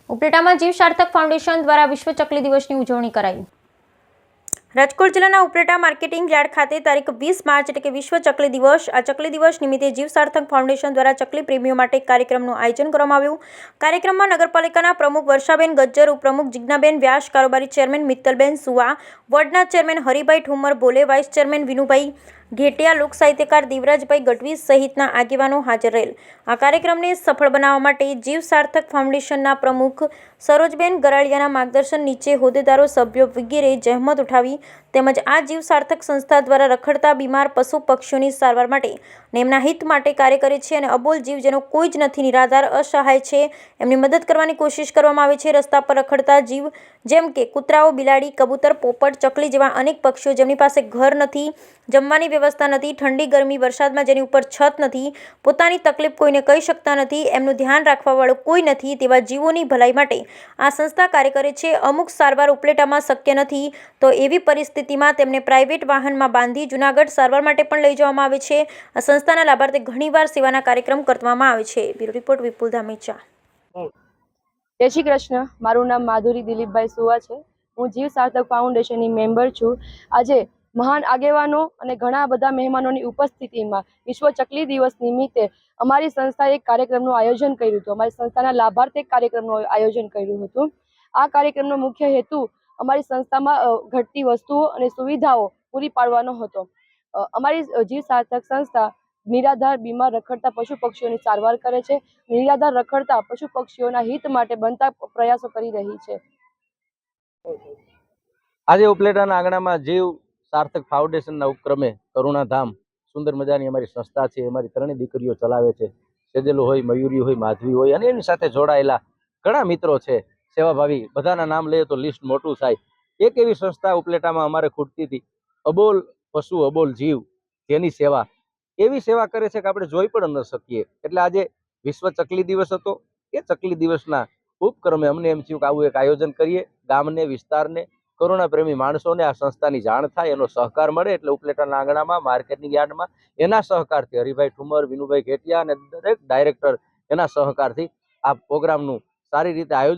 ઉપલેટામાં જીવ સાર્થક ફાઉન્ડેશન દ્વારા વિશ્વ ચકલી દિવસની ઉજવણી કરાઈ। રાજકોટ જિલ્લાના ઉપલેટા માર્કેટિંગ યાર્ડ ખાતે તારીખ 20 માર્ચ એટલે કે વિશ્વ ચકલી દિવસ। આ ચકલી દિવસ નિમિત્તે જીવ સાર્થક ફાઉન્ડેશન દ્વારા ચકલી પ્રેમીઓ માટે એક કાર્યક્રમનું આયોજન કરવામાં આવ્યું। કાર્યક્રમમાં નગરપાલિકાના પ્રમુખ વર્ષાબેન ગજ્જર, ઉપપ્રમુખ જિજ્ઞાબેન વ્યાસ, કારોબારી ચેરમેન મિત્તલબેન સુવા, વોર્ડના ચેરમેન હરિભાઈ ઠુમર બોલે, વાઇસ ચેરમેન વિનુભાઈ ઘેટિયા, લોક સાહિત્યકાર દેવરાજભાઈ ગઢવી સહિતના આગેવાનો હાજર રહેલ। આ કાર્યક્રમને સફળ બનાવવા માટે જીવ સાર્થક ફાઉન્ડેશનના પ્રમુખ સરોજબેન ગરાળિયાના માર્ગદર્શન નીચે હોદ્દેદારો, સભ્યો વગેરે જહેમત ઉઠાવી તેમજ આ જીવ સાર્થક સંસ્થા દ્વારા રખડતા બીમાર પશુ પક્ષીઓની સારવાર માટે અને એમના હિત માટે કાર્ય કરે છે અને અબોલ જીવ જેનો કોઈ જ નથી, નિરાધાર, અસહાય છે, એમની મદદ કરવાની કોશિશ કરવામાં આવે છે। રસ્તા પર રખડતા જીવ જેમ કે કૂતરાઓ, બિલાડી, કબૂતર, પોપટ, ચકલી જેવા અનેક પક્ષીઓ જેમની પાસે ઘર નથી, જમવાની વ્યવસ્થા નથી, ઠંડી ગરમી વરસાદમાં જેની ઉપર છત નથી, પોતાની તકલીફ કોઈને કહી શકતા નથી, એમનું ધ્યાન રાખવાવાળું કોઈ નથી, તેવા જીવોની ભલાઈ માટે આ સંસ્થા કાર્ય કરે છે। અમુક સારવાર ઉપલેટામાં શક્ય નથી તો એવી પરિસ્થિતિમાં તેમને પ્રાઇવેટ વાહનમાં બાંધી જૂનાગઢ સારવાર માટે પણ લઈ જવામાં આવે છે। આ સંસ્થાના લાભાર્થે ઘણીવાર સેવાના કાર્યક્રમ કરવામાં આવે છે। બ્યુરો રિપોર્ટ વિપુલ ધામેચા। જય શ્રી કૃષ્ણ। મારું નામ માધુરી દિલીપભાઈ સુવા છે। હું જીવ સાર્થક ફાઉન્ડેશનની મેમ્બર છું। આજે મહાન આગેવાનો અને ઘણા બધા મહેમાનોની ઉપસ્થિતિમાં વિશ્વ ચકલી દિવસ નિમિત્તે અમારી સંસ્થાએ એક કાર્યક્રમનું આયોજન કર્યું હતું। અમારી સંસ્થાના લાભાર્થે એક કાર્યક્રમનું આયોજન કર્યું હતું। આ કાર્યક્રમનો મુખ્ય હેતુ અમારી સંસ્થામાં ઘટતી વસ્તુઓ અને સુવિધાઓ પૂરી પાડવાનો હતો। અમારી જીવ સાર્થક સંસ્થા નિરાધાર, બીમાર, રખડતા પશુ પક્ષીઓની સારવાર કરે છે। નિરાધાર રખડતા પશુ પક્ષીઓના હિત માટે બનતા પ્રયાસો કરી રહી છે। આજે ઉપલેટાના આંગણામાં જીવ સાર્થક ફાઉન્ડેશનના ઉપક્રમે કરુણાધામ સુંદર મજાની અમારી સંસ્થા છે। અમારી ત્રણેય દીકરીઓ ચલાવે છે। સેજલ હોય, મયુરી હોય, માધવી હોય અને એની સાથે જોડાયેલા ઘણા મિત્રો છે, સેવાભાવી, બધાના નામ લઈએ તો લિસ્ટ મોટું થાય। એક એવી સંસ્થા ઉપલેટામાં અમારે ખૂટતી હતી, અબોલ પશુ, અબોલ જીવ જેની સેવા, એવી સેવા કરે છે કે આપણે જોઈ પણ ન શકીએ। એટલે આજે વિશ્વ ચકલી દિવસ હતો। એ ચકલી દિવસના ઉપક્રમે અમને એમ થયું કે આવું એક આયોજન કરીએ, ગામને, વિસ્તારને, કરુણા પ્રેમી માણસોને આ સંસ્થાની જાણ થાય, એનો સહકાર મળે। એટલે ઉપલેટાના આંગણામાં માર્કેટિંગ યાર્ડમાં એના સહકારથી હરિભાઈ ઠુમર, વિનુભાઈ ઘેટિયા અને દરેક ડાયરેક્ટર એના સહકારથી આ પ્રોગ્રામનું સારી રીતે આયોજન